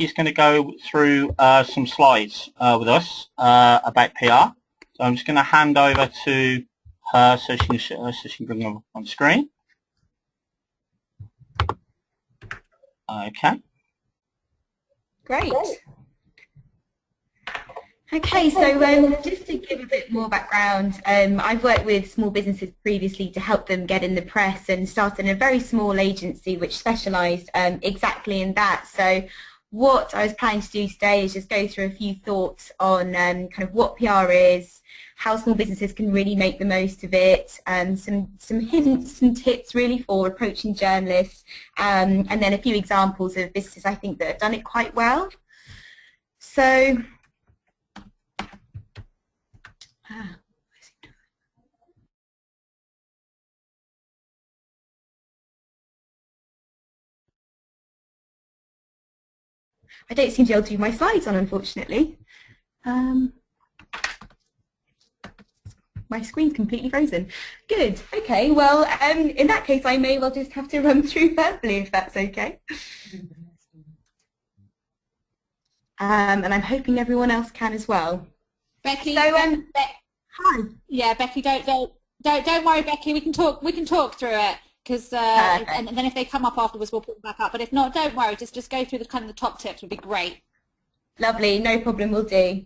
Becky's going to go through some slides with us about PR. So I'm just going to hand over to her so she can bring them up on screen. Okay. Great. Okay, so just to give a bit more background, I've worked with small businesses previously to help them get in the press and started a very small agency which specialised exactly in that. So what I was planning to do today is just go through a few thoughts on kind of what PR is, how small businesses can really make the most of it, some hints and tips really for approaching journalists, and then a few examples of businesses I think that have done it quite well. So I don't seem to be able to do my slides on, unfortunately. My screen's completely frozen. Good. Okay. Well, in that case, I may well just have to run through verbally, if that's okay. And I'm hoping everyone else can as well. Becky. So, hi. Yeah, Becky. Don't worry, Becky. We can talk through it because and then if they come up afterwards, we'll put them back up. But if not, don't worry. Just go through the top tips would be great. Lovely. No problem. We'll do.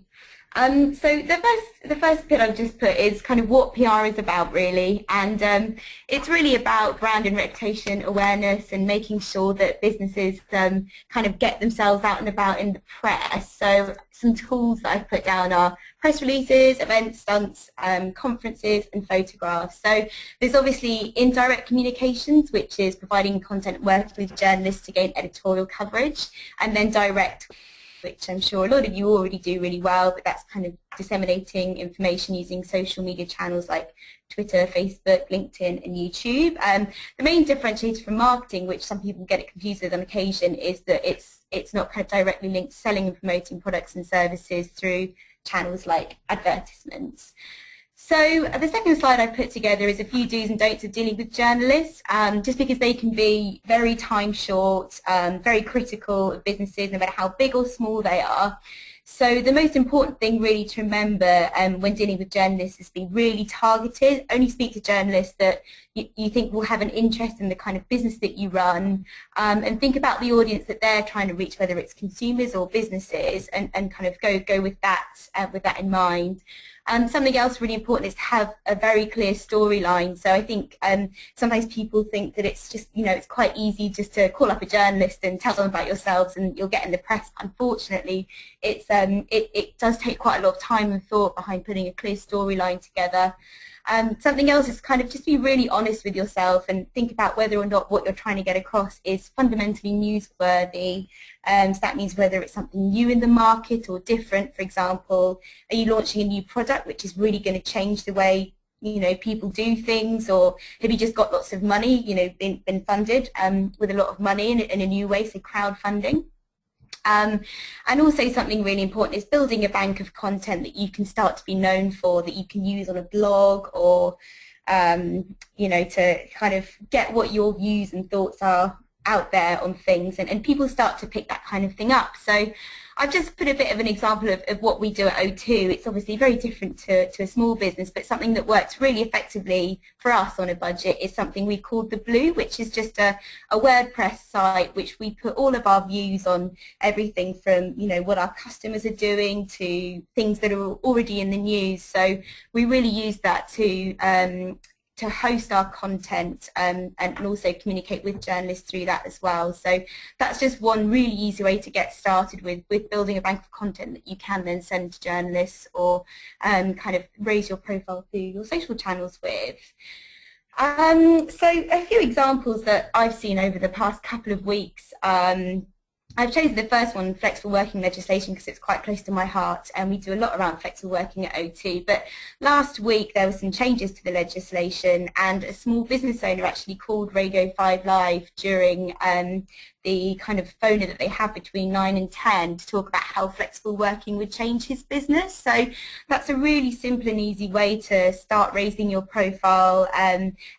So the first bit I've just put is kind of what PR is about, really, and it's really about brand and reputation awareness and making sure that businesses kind of get themselves out and about in the press. So some tools that I've put down are press releases, events, stunts, conferences and photographs. So there's obviously indirect communications, which is providing content, working with journalists to gain editorial coverage, and then direct, which I'm sure a lot of you already do really well, but that's kind of disseminating information using social media channels like Twitter, Facebook, LinkedIn and YouTube. The main differentiator from marketing, which some people get it confused with on occasion, is that it's not kind of directly linked to selling and promoting products and services through channels like advertisements. So the second slide I put together is a few do's and don'ts of dealing with journalists, just because they can be very time short, very critical of businesses, no matter how big or small they are. So the most important thing really to remember when dealing with journalists is be really targeted. Only speak to journalists that you think will have an interest in the kind of business that you run, and think about the audience that they're trying to reach, whether it's consumers or businesses, and kind of go with that in mind. Something else really important is to have a very clear storyline. So I think sometimes people think that it's just, it's quite easy just to call up a journalist and tell them about yourselves and you'll get in the press. Unfortunately, it does take quite a lot of time and thought behind putting a clear storyline together. Something else is kind of just be really honest with yourself and think about whether or not what you're trying to get across is fundamentally newsworthy. So that means whether it's something new in the market or different. For example, are you launching a new product which is really going to change the way people do things, or have you just got lots of money, been funded with a lot of money in a new way, so crowdfunding. And also something really important is building a bank of content that you can start to be known for, that you can use on a blog or, to kind of get what your views and thoughts are out there on things, and people start to pick that kind of thing up. So I've just put a bit of an example of what we do at O2. It's obviously very different to a small business, but something that works really effectively for us on a budget is something we call The Blue, which is just a WordPress site which we put all of our views on, everything from what our customers are doing to things that are already in the news. So we really use that to host our content and also communicate with journalists through that as well. So that's just one really easy way to get started with building a bank of content that you can then send to journalists or kind of raise your profile through your social channels with. So a few examples that I've seen over the past couple of weeks. I've chosen the first one, flexible working legislation, because it's quite close to my heart, and we do a lot around flexible working at O2. But last week there were some changes to the legislation, and a small business owner actually called Radio 5 Live during the kind of phoner that they have between 9 and 10 to talk about how flexible working would change his business. So that's a really simple and easy way to start raising your profile.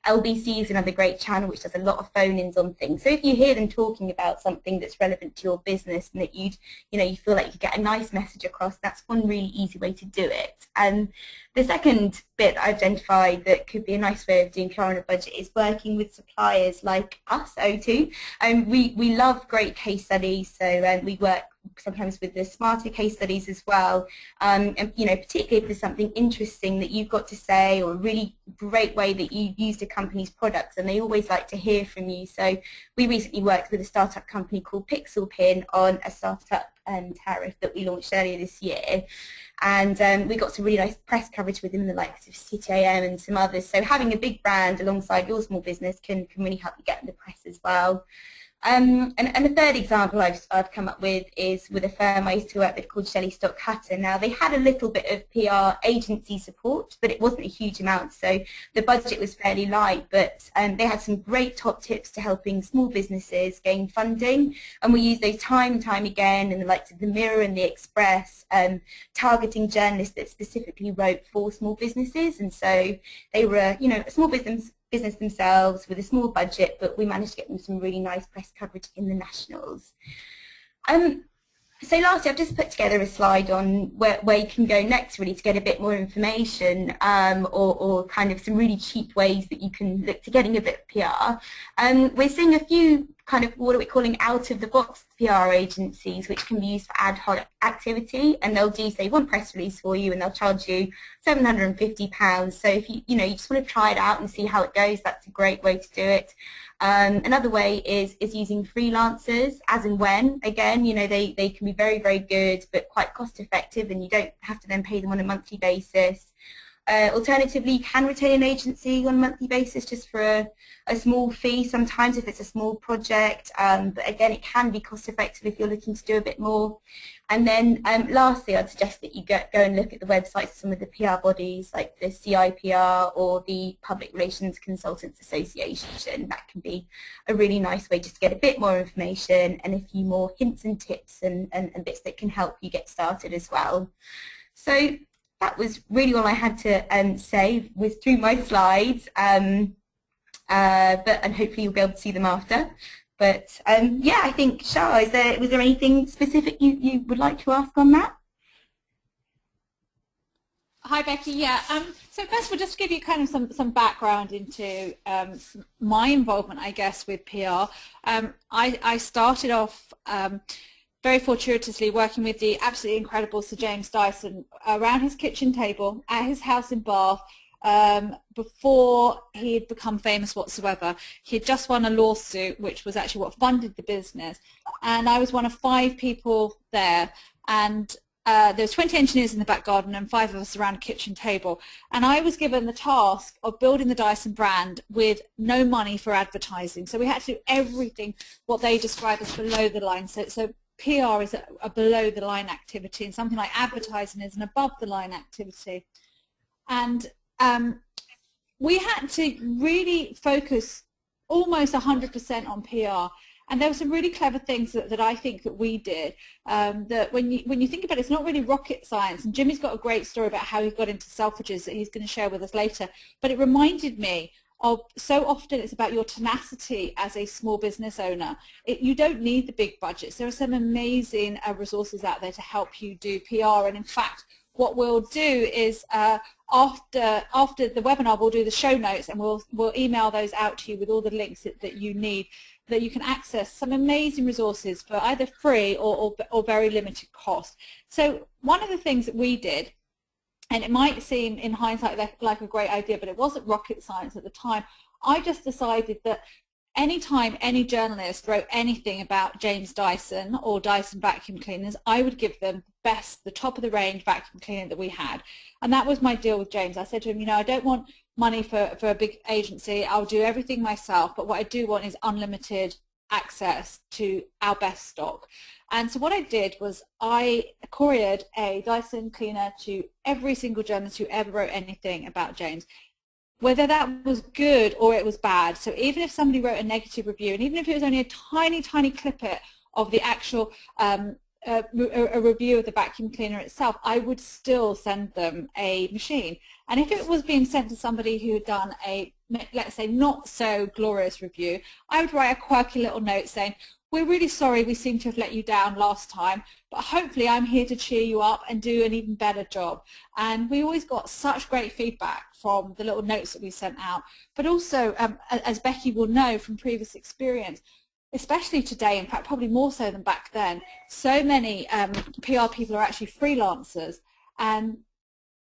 LBC is another great channel which does a lot of phone-ins on things. So if you hear them talking about something that's relevant to your business and that you feel like you could get a nice message across, that's one really easy way to do it. And the second bit I identified that could be a nice way of doing PR on a budget is working with suppliers like us, O2. We love great case studies, so we work sometimes with the Smarta case studies as well, and particularly if there's something interesting that you've got to say or a really great way that you used a company's products, and they always like to hear from you. So we recently worked with a startup company called Pixel Pin on a startup tariff that we launched earlier this year, and we got some really nice press coverage with them in the likes of City AM and some others. So having a big brand alongside your small business can really help you get in the press as well. And the third example I've come up with is with a firm I used to work with called Shelley Stock Cutter. Now, they had a little bit of PR agency support, but it wasn't a huge amount, so the budget was fairly light, but they had some great top tips to helping small businesses gain funding, and we used those time and time again in the likes of the Mirror and the Express, targeting journalists that specifically wrote for small businesses. And so they were, a small business themselves with a small budget, but we managed to get them some really nice press coverage in the nationals. So lastly, I've just put together a slide on where you can go next, really, to get a bit more information, or kind of some really cheap ways that you can look to getting a bit of PR. We're seeing a few kind of, what are we calling, out-of-the-box PR agencies, which can be used for ad hoc activity, and they'll do, say, one press release for you, and they'll charge you £750. So if you just want to try it out and see how it goes, that's a great way to do it. Another way is using freelancers as and when. Again, they can be very, very good, but quite cost effective, and you don't have to then pay them on a monthly basis. Alternatively, you can retain an agency on a monthly basis just for a small fee sometimes if it's a small project, but again, it can be cost effective if you're looking to do a bit more. And then lastly, I'd suggest that you go and look at the websites of some of the PR bodies like the CIPR or the Public Relations Consultants Association. That can be a really nice way just to get a bit more information and a few more hints and tips and bits that can help you get started as well. So that was really all I had to say through my slides, and hopefully you'll be able to see them after. But yeah, I think, Shaa, was there anything specific you would like to ask on that? Hi, Becky. Yeah. So first of all, just to give you kind of some background into my involvement, I guess, with PR. I started off very fortuitously working with the absolutely incredible Sir James Dyson around his kitchen table at his house in Bath before he had become famous whatsoever. He had just won a lawsuit, which was actually what funded the business, and I was one of 5 people there, and there was 20 engineers in the back garden and 5 of us around a kitchen table, and I was given the task of building the Dyson brand with no money for advertising. So we had to do everything what they describe as below the line. So PR is a below the line activity, and something like advertising is an above the line activity. And we had to really focus almost 100% on PR. And there were some really clever things that I think that we did, that when you think about it, it's not really rocket science. And Jimmy's got a great story about how he got into Selfridges that he's going to share with us later. But it reminded me of, so often it's about your tenacity as a small business owner. You don't need the big budgets. There are some amazing resources out there to help you do PR. And in fact, what we'll do is after the webinar, we'll do the show notes, and we'll email those out to you with all the links that you need, that you can access some amazing resources for either free or very limited cost. So one of the things that we did, and it might seem in hindsight like a great idea, but it wasn't rocket science at the time. I just decided that anytime any journalist wrote anything about James Dyson or Dyson vacuum cleaners, I would give them the top of the range vacuum cleaner that we had. And that was my deal with James. I said to him, I don't want money for a big agency. I'll do everything myself, but what I do want is unlimited access to our best stock. And so what I did was I couriered a Dyson cleaner to every single journalist who ever wrote anything about James. whether that was good or it was bad. So even if somebody wrote a negative review, and even if it was only a tiny, tiny clippet of the actual a review of the vacuum cleaner itself, I would still send them a machine. And if it was being sent to somebody who had done a, let's say, not so glorious review, I would write a quirky little note saying, we're really sorry we seem to have let you down last time, but hopefully I'm here to cheer you up and do an even better job. And we always got such great feedback from the little notes that we sent out. But also, as Becky will know from previous experience, especially today, in fact probably more so than back then, so many PR people are actually freelancers, and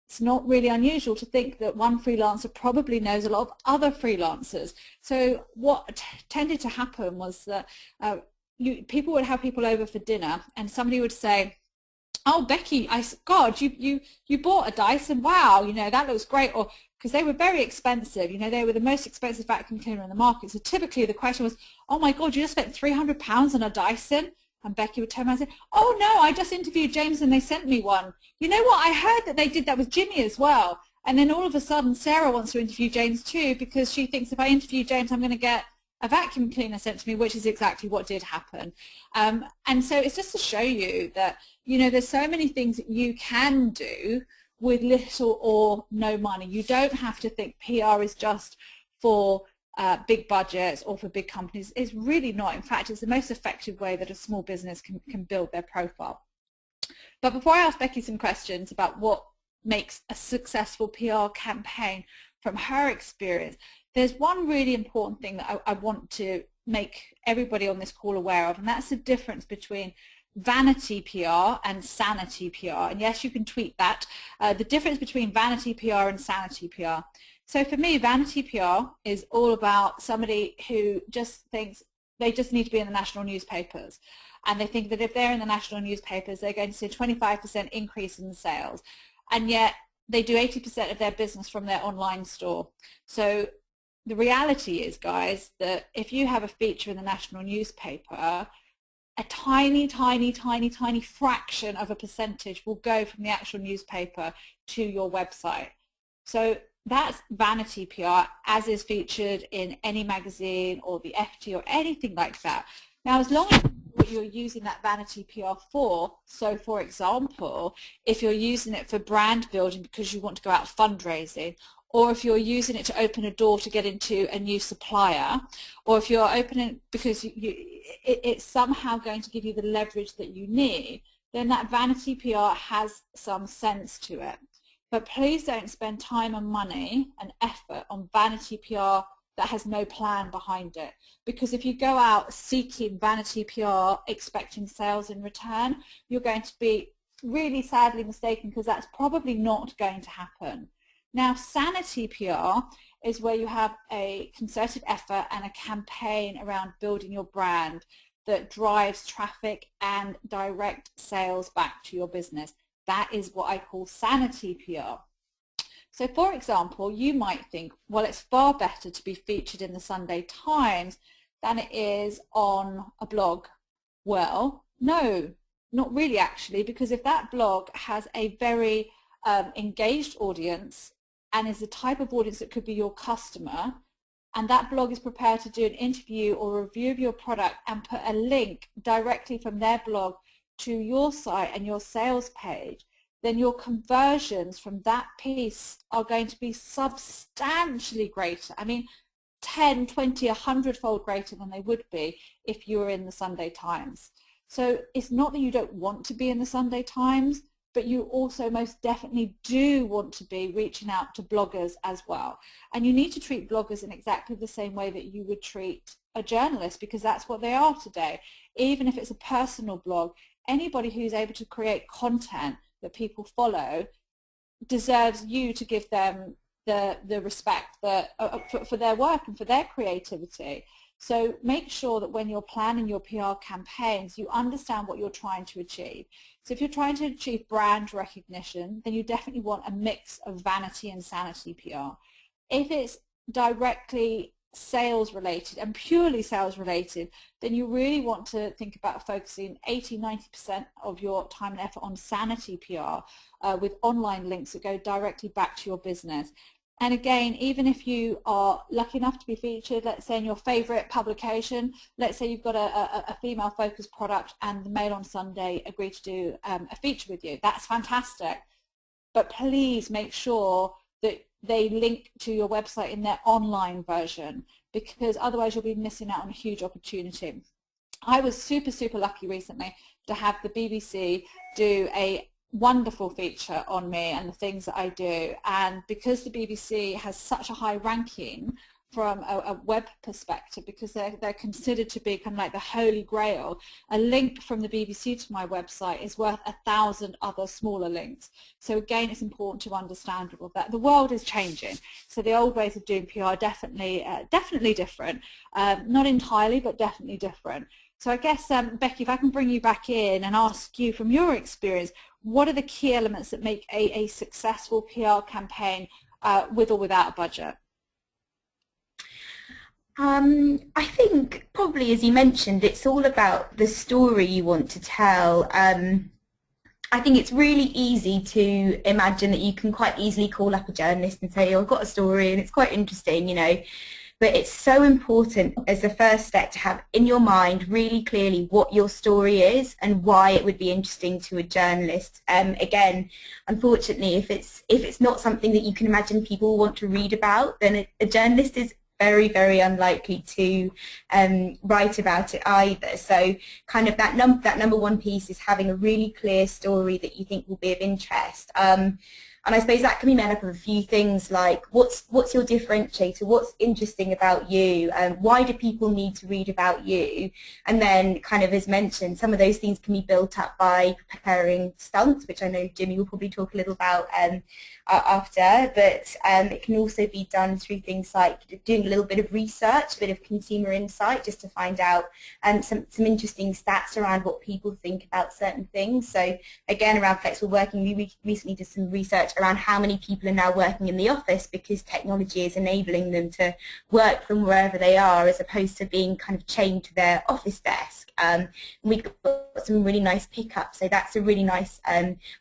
it's not really unusual to think that one freelancer probably knows a lot of other freelancers. So what tended to happen was that people would have people over for dinner, and somebody would say, oh, Becky, God, you bought a Dyson, wow, you know, that looks great. Or because they were very expensive, you know, they were the most expensive vacuum cleaner in the market. So typically the question was, oh my God, you just spent £300 on a Dyson? And Becky would turn around and say, oh no, I just interviewed James and they sent me one. You know what, I heard that they did that with Jimmy as well. And then all of a sudden Sarah wants to interview James too, because she thinks if I interview James I'm going to get a vacuum cleaner sent to me, which is exactly what did happen. And so it's just to show you that, you know, there's so many things that you can do with little or no money. You don't have to think PR is just for big budgets or for big companies. It's really not. In fact, it's the most effective way that a small business can build their profile. But before I ask Becky some questions about what makes a successful PR campaign from her experience, there's one really important thing that I want to make everybody on this call aware of, and that's the difference between vanity PR and sanity PR. And yes, you can tweet that. The difference between vanity PR and sanity PR. So for me, vanity PR is all about somebody who just thinks they just need to be in the national newspapers. And they think that if they're in the national newspapers, they're going to see a 25% increase in sales. And yet they do 80% of their business from their online store. So the reality is, guys, that if you have a feature in the national newspaper, a tiny, tiny, tiny, tiny fraction of a percentage will go from the actual newspaper to your website. So that's vanity PR, as is featured in any magazine or the FT or anything like that. Now, as long as what you're using that vanity PR for, so for example, if you're using it for brand building because you want to go out fundraising, or if you're using it to open a door to get into a new supplier, or if you're opening because it's somehow going to give you the leverage that you need, then that vanity PR has some sense to it. But please don't spend time and money and effort on vanity PR that has no plan behind it. Because if you go out seeking vanity PR expecting sales in return, you're going to be really sadly mistaken, because that's probably not going to happen. Now, sanity PR is where you have a concerted effort and a campaign around building your brand that drives traffic and direct sales back to your business. That is what I call sanity PR. So for example, you might think, well, it's far better to be featured in the Sunday Times than it is on a blog. Well, no, not really actually, because if that blog has a very engaged audience and is the type of audience that could be your customer, and that blog is prepared to do an interview or a review of your product and put a link directly from their blog to your site and your sales page, then your conversions from that piece are going to be substantially greater. I mean, 10, 20, 100-fold greater than they would be if you were in the Sunday Times. So it's not that you don't want to be in the Sunday Times, but you also most definitely do want to be reaching out to bloggers as well. And you need to treat bloggers in exactly the same way that you would treat a journalist, because that's what they are today. Even if it's a personal blog, anybody who's able to create content that people follow deserves you to give them the respect that, for their work and for their creativity. So make sure that when you're planning your PR campaigns, you understand what you're trying to achieve. So if you're trying to achieve brand recognition, then you definitely want a mix of vanity and sanity PR. If it's directly sales related and purely sales related, then you really want to think about focusing 80–90% of your time and effort on sanity PR with online links that go directly back to your business. And again, even if you are lucky enough to be featured, let's say in your favorite publication, let's say you've got a female-focused product and the Mail on Sunday agreed to do a feature with you, that's fantastic. But please make sure that they link to your website in their online version, because otherwise you'll be missing out on a huge opportunity. I was super, super lucky recently to have the BBC do a wonderful feature on me and the things that I do, and because the BBC has such a high ranking from a web perspective, because they're considered to be kind of like the holy grail, a link from the BBC to my website is worth 1,000 other smaller links. So again, it's important to understand all of that. The world is changing, so the old ways of doing PR are definitely different, not entirely, but definitely different. So I guess, Becky, if I can bring you back in and ask you from your experience, what are the key elements that make a successful PR campaign with or without a budget? I think probably, as you mentioned, it's all about the story you want to tell. I think it's really easy to imagine that you can quite easily call up a journalist and say, oh, I've got a story and it's quite interesting, you know. But it's so important as the first step to have in your mind really clearly what your story is and why it would be interesting to a journalist. Again, unfortunately, if it's not something that you can imagine people want to read about, then a journalist is very, very unlikely to write about it either. So kind of that number one piece is having a really clear story that you think will be of interest. And I suppose that can be made up of a few things like what's your differentiator, what's interesting about you, why do people need to read about you, and then kind of as mentioned, some of those things can be built up by preparing stunts, which I know Jimmy will probably talk a little about after, but it can also be done through things like doing a little bit of research, a bit of consumer insight, just to find out some interesting stats around what people think about certain things. So again, around flexible working, we recently did some research around how many people are now working in the office because technology is enabling them to work from wherever they are as opposed to being kind of chained to their office desk. And we've got some really nice pickups, so that's a really nice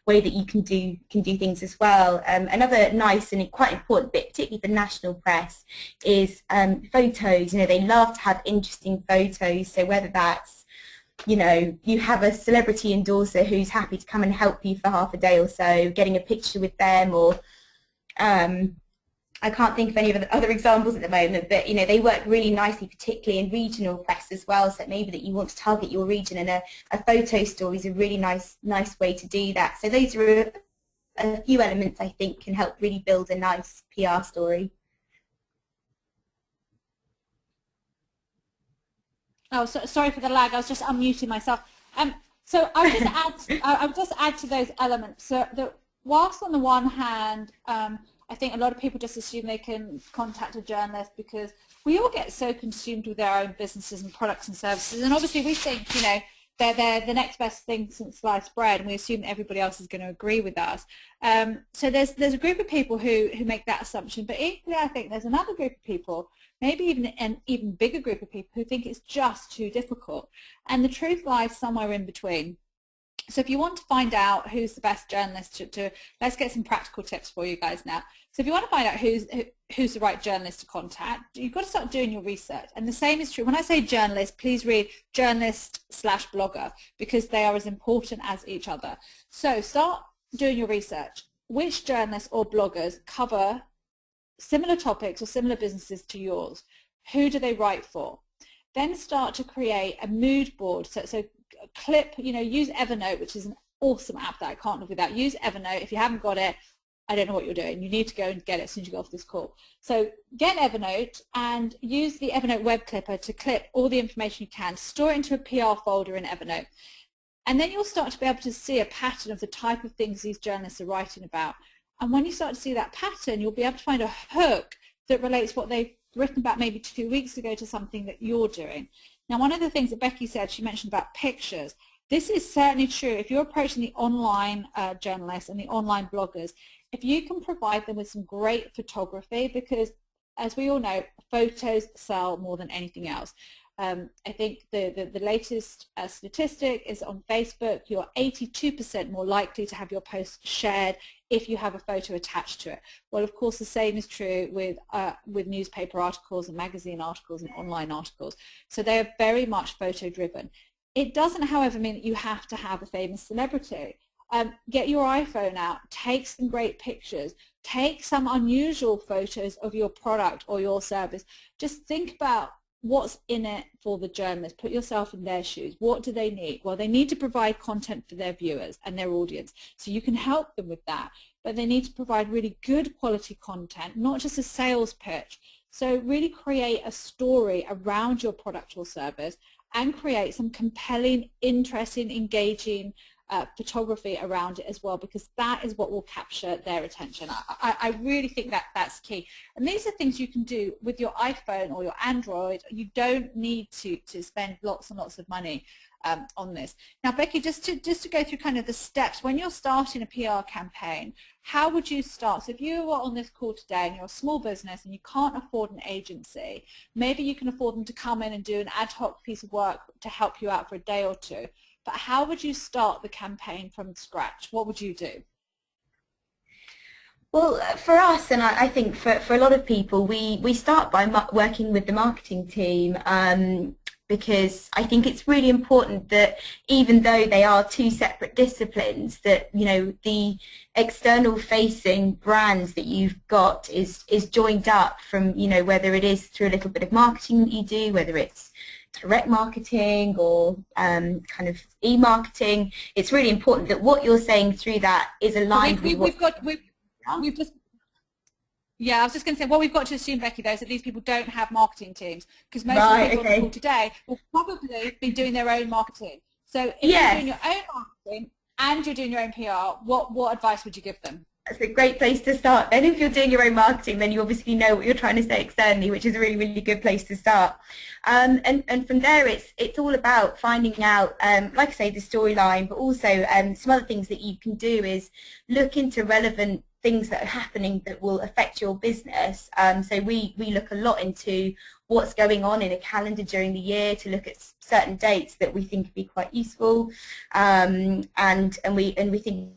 way that you can do things as well. Another nice and quite important bit, particularly for national press, is photos. You know, they love to have interesting photos, so whether that's, you know, you have a celebrity endorser who's happy to come and help you for half a day or so, getting a picture with them, or I can't think of any of the other examples at the moment, but you know, they work really nicely, particularly in regional press as well. So maybe that you want to target your region, and a photo story is a really nice way to do that. So those are a few elements I think can help really build a nice PR story. Oh, sorry for the lag. I was just unmuting myself. So I'll just add to those elements. So whilst on the one hand, I think a lot of people just assume they can contact a journalist because we all get so consumed with our own businesses and products and services, and obviously we think, you know, they're the next best thing since sliced bread, and we assume that everybody else is going to agree with us. So there's a group of people who make that assumption, but equally I think there's another group of people, maybe even an even bigger group of people, who think it's just too difficult, and the truth lies somewhere in between. So if you want to find out who's the best journalist let's get some practical tips for you guys now. So if you want to find out who's the right journalist to contact, you've got to start doing your research. And the same is true. When I say journalist, please read journalist/blogger, because they are as important as each other. So start doing your research. Which journalists or bloggers cover similar topics or similar businesses to yours? Who do they write for? Then start to create a mood board. So clip, you know, use Evernote, which is an awesome app that I can't live without. Use Evernote. If you haven't got it, I don't know what you're doing. You need to go and get it as soon as you go off this call. So get Evernote and use the Evernote web clipper to clip all the information you can. Store it into a PR folder in Evernote. And then you'll start to be able to see a pattern of the type of things these journalists are writing about. And when you start to see that pattern, you'll be able to find a hook that relates what they've written about maybe 2 weeks ago to something that you're doing. Now, one of the things that Becky said, she mentioned about pictures. This is certainly true. If you're approaching the online journalists and the online bloggers, if you can provide them with some great photography, because as we all know, photos sell more than anything else. I think the latest statistic is on Facebook, you're 82% more likely to have your post shared if you have a photo attached to it. Well, of course, the same is true with newspaper articles and magazine articles and online articles. So they are very much photo driven. It doesn't, however, mean that you have to have a famous celebrity. Get your iPhone out, take some great pictures, take some unusual photos of your product or your service. Just think about what's in it for the journalist. Put yourself in their shoes. What do they need? Well, they need to provide content for their viewers and their audience. So you can help them with that. But they need to provide really good quality content, not just a sales pitch. So really create a story around your product or service and create some compelling, interesting, engaging photography around it as well, because that is what will capture their attention. I really think that that's key. And these are things you can do with your iPhone or your Android. You don't need to spend lots and lots of money on this. Now, Becky, just to go through kind of the steps, when you're starting a PR campaign, how would you start? So if you were on this call today and you're a small business and you can't afford an agency, maybe you can afford them to come in and do an ad hoc piece of work to help you out for a day or two. But how would you start the campaign from scratch? What would you do? Well, for us, and I think for a lot of people, we start by working with the marketing team, because I think it's really important that even though they are two separate disciplines, that, you know, the external facing brands that you've got is joined up from, you know, whether it is through a little bit of marketing that you do, whether it's direct marketing or kind of e-marketing. It's really important that what you're saying through that is aligned with what Yeah, I was just going to say, what we've got to assume, Becky, though, is that these people don't have marketing teams, because most of the people on the call today will probably be doing their own marketing. So if you're doing your own marketing and you're doing your own PR, what advice would you give them? That's a great place to start. Then if you're doing your own marketing, then you obviously know what you're trying to say externally, which is a really, really good place to start. And from there, it's all about finding out, like I say, the storyline, but also some other things that you can do is look into relevant things that are happening that will affect your business. So we look a lot into what's going on in a calendar during the year to look at certain dates that we think would be quite useful, and we think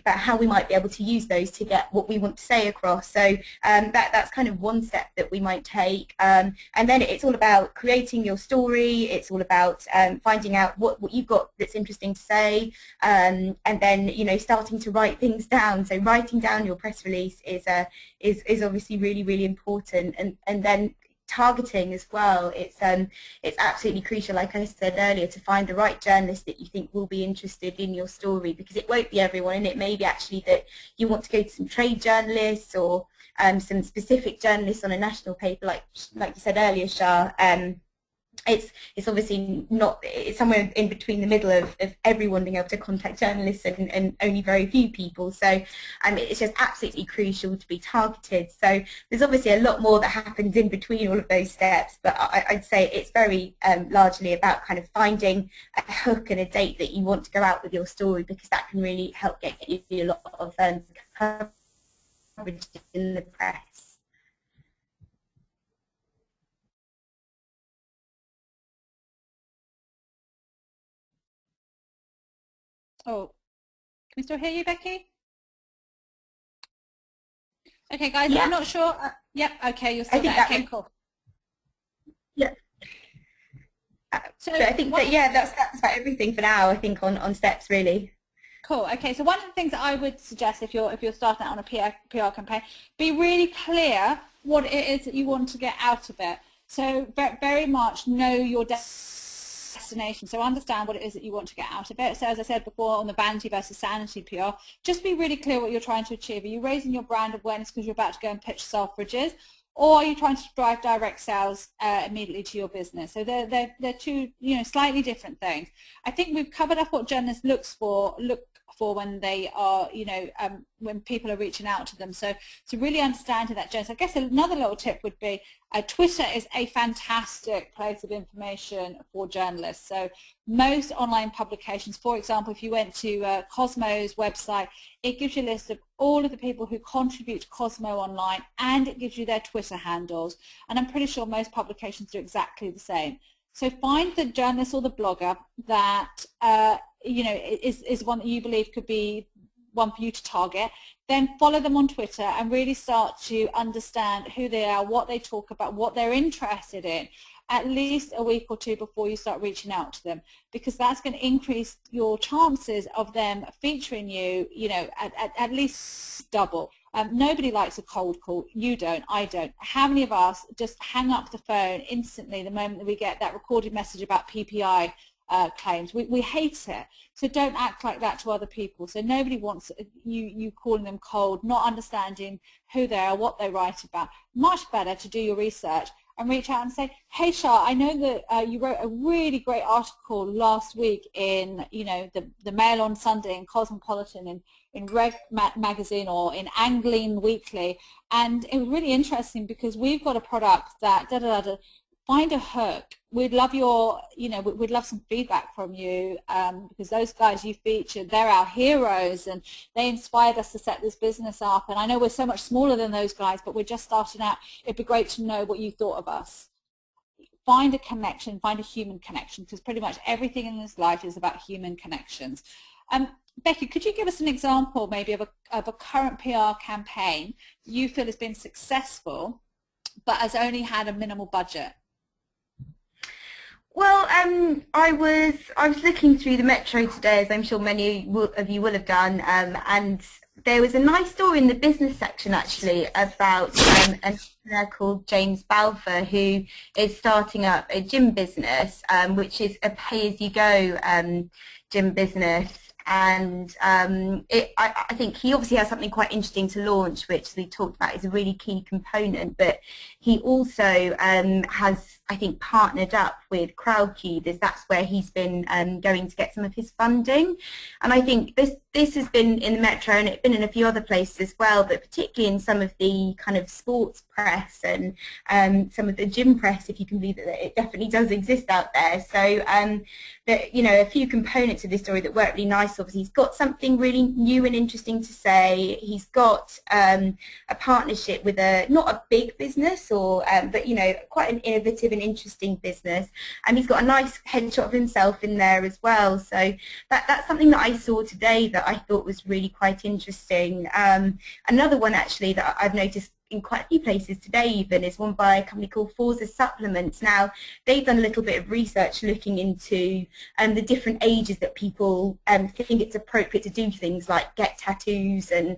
about how we might be able to use those to get what we want to say across. So that's kind of one step that we might take. And then it's all about creating your story. It's all about finding out what you've got that's interesting to say, and then, you know, starting to write things down. So writing down your press release is obviously really, really important. And then targeting as well. It's absolutely crucial, like I said earlier, to find the right journalist that you think will be interested in your story, because it won't be everyone, and it may be actually that you want to go to some trade journalists or some specific journalists on a national paper, like you said earlier, Shaa. It's obviously not, it's somewhere in between the middle of everyone being able to contact journalists and only very few people. So it's just absolutely crucial to be targeted. So there's obviously a lot more that happens in between all of those steps, but I'd say it's very largely about kind of finding a hook and a date that you want to go out with your story, because that can really help get you a lot of coverage in the press. Oh, can we still hear you, Becky? Okay, guys, yeah. I'm not sure. Yep, okay, you're still there. Okay, cool. Yeah. So I think that, yeah, that's about everything for now, I think, on steps, really. Cool. Okay, so one of the things that I would suggest if you're starting out on a PR campaign, be really clear what it is that you want to get out of it. So very much know your destination. So understand what it is that you want to get out of it. So as I said before, on the vanity versus sanity PR, just be really clear what you're trying to achieve. Are you raising your brand awareness because you're about to go and pitch Selfridges, or are you trying to drive direct sales immediately to your business? So they're two, you know, slightly different things. I think we've covered up what journalists look for when they are, you know, when people are reaching out to them. So really understanding that journey. So I guess another little tip would be Twitter is a fantastic place of information for journalists. So most online publications, for example, if you went to Cosmo's website, it gives you a list of all of the people who contribute to Cosmo online, and it gives you their Twitter handles. And I'm pretty sure most publications do exactly the same. So find the journalist or the blogger that is one that you believe could be one for you to target. Then follow them on Twitter and really start to understand who they are, what they talk about, what they're interested in, at least a week or two before you start reaching out to them, because that's going to increase your chances of them featuring you, at least double. Nobody likes a cold call. You don't, I don't. How many of us just hang up the phone instantly the moment that we get that recorded message about PPI claims? We hate it. So don't act like that to other people. So nobody wants you calling them cold, not understanding who they are, what they write about. Much better to do your research and reach out and say, hey Shaa, I know that you wrote a really great article last week in the Mail on Sunday, in Cosmopolitan, in Reg magazine, or in Angling Weekly, and it was really interesting because we've got a product that find a hook. We'd love we'd love some feedback from you, because those guys you featured, they're our heroes, and they inspired us to set this business up. And I know we're so much smaller than those guys, but we're just starting out. It'd be great to know what you thought of us. Find a connection, find a human connection, because pretty much everything in this life is about human connections. Becky, could you give us an example maybe of a current PR campaign you feel has been successful but has only had a minimal budget? Well, I was looking through the Metro today, as I'm sure many of you will have done, and there was a nice story in the business section actually about an entrepreneur called James Balfour, who is starting up a gym business, which is a pay-as-you-go gym business. And I think he obviously has something quite interesting to launch, which we talked about is a really key component, but he also has, I think, partnered up with Crowdcube, as that's where he's been going to get some of his funding. And I think this has been in the Metro, and it's been in a few other places as well, but particularly in some of the kind of sports press and some of the gym press, if you can believe that it definitely does exist out there. So a few components of this story that work really nice. Obviously, he's got something really new and interesting to say. He's got a partnership with not a big business, but quite an innovative and interesting business, and he's got a nice headshot of himself in there as well. So that's something that I saw today that I thought was really quite interesting. Another one actually that I've noticed in quite a few places today even is one by a company called Forza Supplements. Now, they've done a little bit of research looking into the different ages that people think it's appropriate to do things like get tattoos and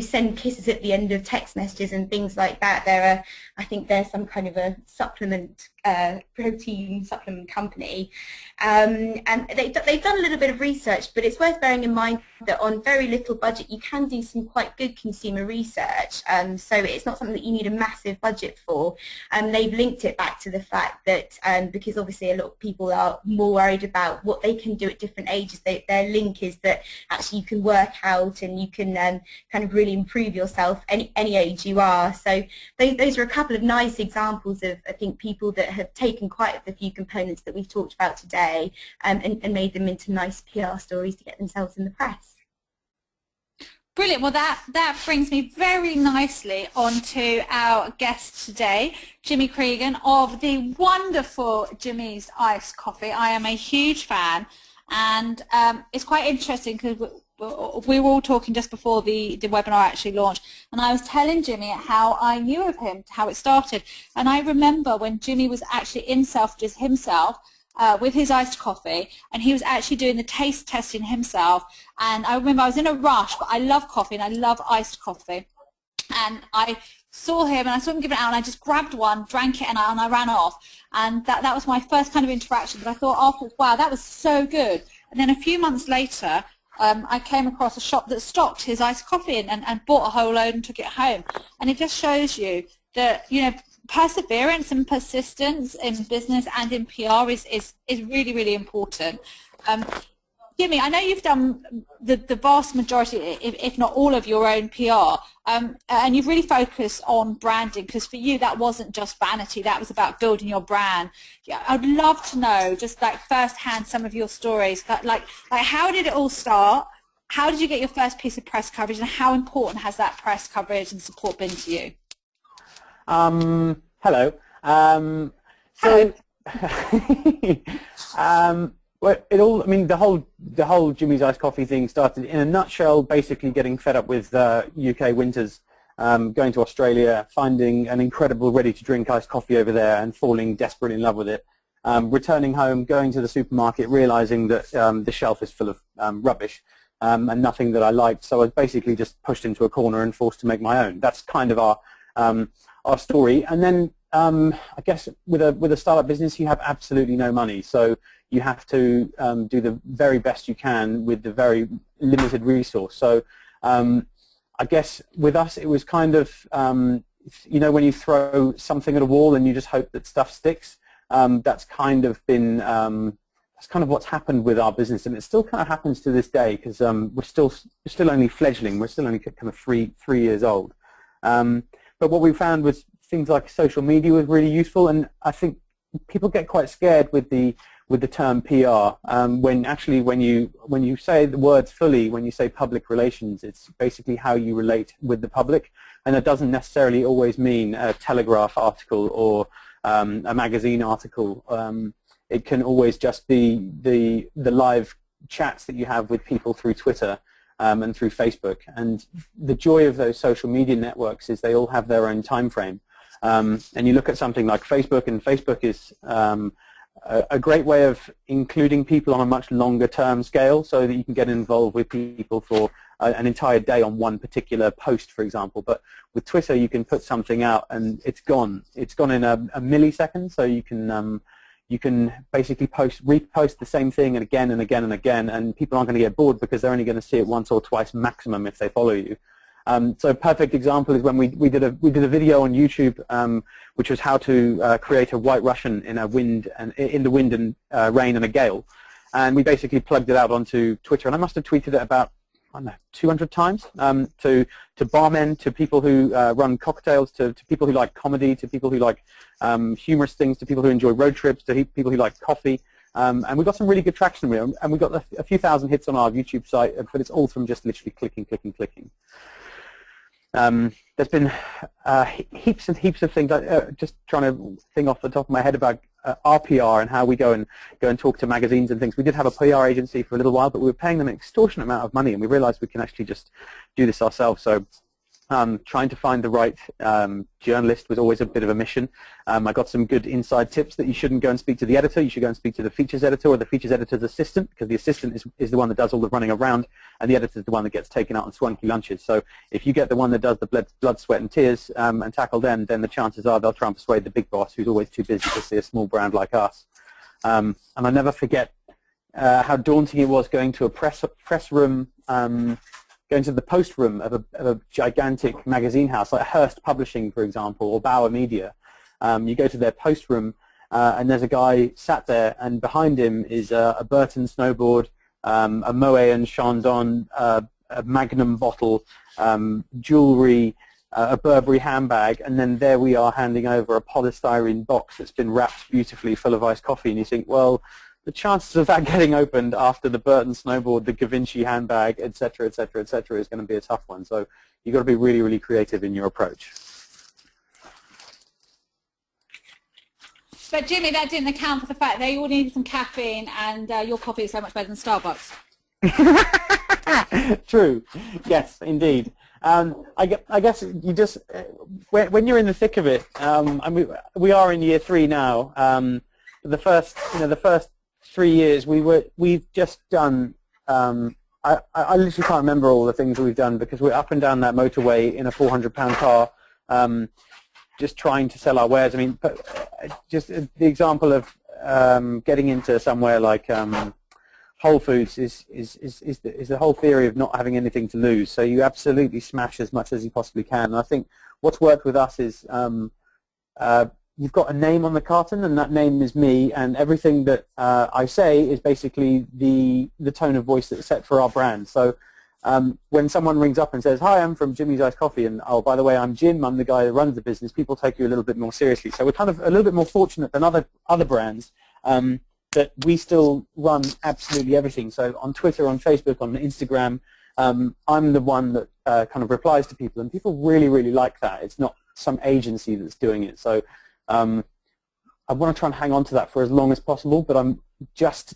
send kisses at the end of text messages and things like that. I think there's some kind of a supplement, protein supplement company, and they've done a little bit of research, but it's worth bearing in mind that on very little budget you can do some quite good consumer research, so it's not something that you need a massive budget for. They've linked it back to the fact that because obviously a lot of people are more worried about what they can do at different ages, their link is that actually you can work out and you can kind of really improve yourself any age you are. So those are a couple of nice examples of, I think, people that have taken quite a few components that we've talked about today and made them into nice PR stories to get themselves in the press. Brilliant. Well, that brings me very nicely onto our guest today, Jimmy Cregan of the wonderful Jimmy's Iced Coffee. I am a huge fan, and it's quite interesting because we were all talking just before the webinar actually launched, and I was telling Jimmy how I knew of him, how it started. And I remember when Jimmy was actually in Selfridges himself with his iced coffee, and he was actually doing the taste testing himself. And I remember I was in a rush, but I love coffee and I love iced coffee. And I saw him give it out, and I just grabbed one, drank it, and I ran off. And that was my first kind of interaction. But I thought afterwards, wow, that was so good. And then a few months later, I came across a shop that stocked his iced coffee and bought a whole load and took it home. And it just shows you that, perseverance and persistence in business and in PR is really, really important. Jimmy, I know you've done the vast majority, if not all, of your own PR, and you've really focused on branding, because for you that wasn't just vanity, that was about building your brand. Yeah, I'd love to know, just like firsthand, some of your stories. Like how did it all start? How did you get your first piece of press coverage, and how important has that press coverage and support been to you? Hello. So, well, I mean, the whole Jimmy's Iced Coffee thing started in a nutshell, basically getting fed up with UK winters, going to Australia, finding an incredible ready-to-drink iced coffee over there and falling desperately in love with it. Returning home, going to the supermarket, realizing that the shelf is full of rubbish and nothing that I liked. So I was basically just pushed into a corner and forced to make my own. That's kind of our story. And then I guess with a startup business, you have absolutely no money. So you have to do the very best you can with the very limited resource. So I guess with us, it was kind of, you know, when you throw something at a wall and you just hope that stuff sticks, that's kind of been, that's kind of what's happened with our business. And it still kind of happens to this day, because we're still only fledgling. We're still only kind of three years old. But what we found was things like social media was really useful, and I think people get quite scared with the term PR. When you say the words fully, when you say public relations, it's basically how you relate with the public, and that doesn't necessarily always mean a Telegraph article or a magazine article. It can always just be the live chats that you have with people through Twitter and through Facebook. And the joy of those social media networks is they all have their own time frame. And you look at something like Facebook, and Facebook is a great way of including people on a much longer term scale, so that you can get involved with people for an entire day on one particular post, for example. But with Twitter, you can put something out and it's gone. It's gone in a millisecond, so you can basically repost the same thing and again and again and again, and people aren't going to get bored because they're only going to see it once or twice maximum if they follow you. So a perfect example is when we did a video on YouTube, which was how to create a White Russian in the wind and rain and a gale, and we basically plugged it out onto Twitter, and I must have tweeted it about, I don't know, 200 times to barmen, to people who run cocktails, to people who like comedy, to people who like humorous things, to people who enjoy road trips, to people who like coffee. And we got some really good traction with it, and we got a few thousand hits on our YouTube site, but it's all from just literally clicking, clicking, clicking. There's been heaps and heaps of things. Just trying to think off the top of my head about our PR and how we go and talk to magazines and things. We did have a PR agency for a little while, but we were paying them an extortionate amount of money, and we realized we can actually just do this ourselves. So trying to find the right journalist was always a bit of a mission. I got some good inside tips that you shouldn't go and speak to the editor. You should go and speak to the features editor or the features editor's assistant, because the assistant is the one that does all the running around, and the editor is the one that gets taken out on swanky lunches. So if you get the one that does the blood, sweat, and tears and tackle them, then the chances are they'll try and persuade the big boss, who's always too busy to see a small brand like us. And I never forget how daunting it was going to a press room, going to the post room of a gigantic magazine house like Hearst Publishing, for example, or Bauer Media. You go to their post room, and there's a guy sat there, and behind him is a Burton snowboard, a Moët and Chandon, a Magnum bottle, jewelry, a Burberry handbag, and then there we are handing over a polystyrene box that's been wrapped beautifully full of iced coffee, and you think, well, the chances of that getting opened after the Burton snowboard, the Givenchy handbag, etc., etc., etc., is going to be a tough one. So you've got to be really, really creative in your approach. But Jimmy, that didn't account for the fact they all needed some caffeine, and your coffee is so much better than Starbucks. True. Yes, indeed. I guess you just when you're in the thick of it, and we are in year 3 now. The first 3 years we've just done. I literally can't remember all the things that we've done, because we're up and down that motorway in a 400-pound car, just trying to sell our wares. I mean, just the example of getting into somewhere like Whole Foods is the whole theory of not having anything to lose. So you absolutely smash as much as you possibly can. And I think what's worked with us is you've got a name on the carton, and that name is me, and everything that I say is basically the tone of voice that's set for our brand. So when someone rings up and says, "Hi, I'm from Jimmy's Iced Coffee," and "Oh, by the way, I'm Jim, I'm the guy that runs the business," people take you a little bit more seriously. So we're kind of a little bit more fortunate than other brands that we still run absolutely everything. So on Twitter, on Facebook, on Instagram, I'm the one that kind of replies to people, and people really, really like that. It's not some agency that's doing it. So I want to try and hang on to that for as long as possible, but I'm just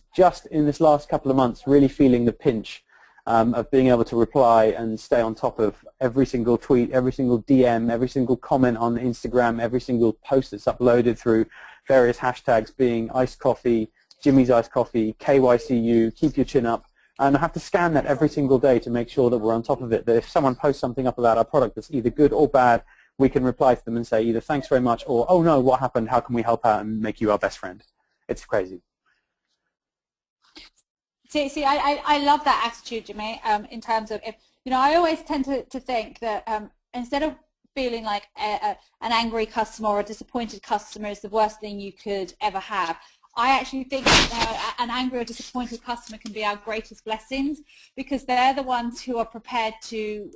in this last couple of months really feeling the pinch of being able to reply and stay on top of every single tweet, every single DM, every single comment on Instagram, every single post that's uploaded through various hashtags, being iced coffee, Jimmy's Iced Coffee, KYCU, keep your chin up. And I have to scan that every single day to make sure that we're on top of it, that if someone posts something up about our product that's either good or bad, we can reply to them and say either thanks very much or, "Oh no, what happened? How can we help out and make you our best friend?" It's crazy. See, I love that attitude, Jimmy, in terms of, I always tend to think that instead of feeling like an angry customer or a disappointed customer is the worst thing you could ever have, I actually think that an angry or disappointed customer can be our greatest blessings, because they're the ones who are prepared to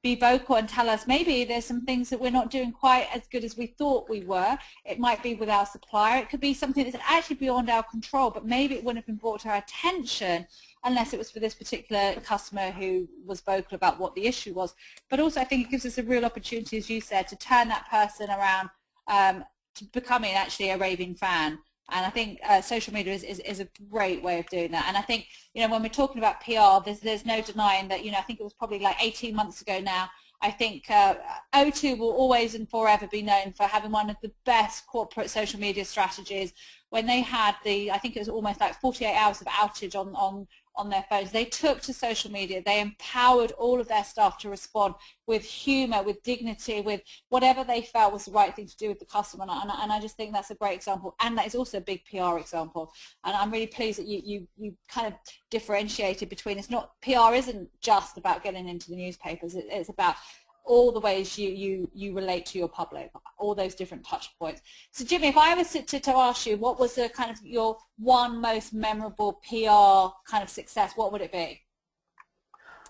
be vocal and tell us maybe there's some things that we're not doing quite as good as we thought we were. It might be with our supplier. It could be something that's actually beyond our control, but maybe it wouldn't have been brought to our attention unless it was for this particular customer who was vocal about what the issue was. But also I think it gives us a real opportunity, as you said, to turn that person around to becoming actually a raving fan. And I think social media is a great way of doing that. And I think, when we're talking about PR, there's no denying that, I think it was probably like 18 months ago now, I think O2 will always and forever be known for having one of the best corporate social media strategies. When they had I think it was almost like 48 hours of outage on their phones, they took to social media. They empowered all of their staff to respond with humor, with dignity, with whatever they felt was the right thing to do with the customer. And I just think that's a great example. And that is also a big PR example. And I'm really pleased that you kind of differentiated between, PR isn't just about getting into the newspapers. It's about all the ways you relate to your public, all those different touch points. So Jimmy, if I was to ask you, what was the kind of your one most memorable PR kind of success, what would it be?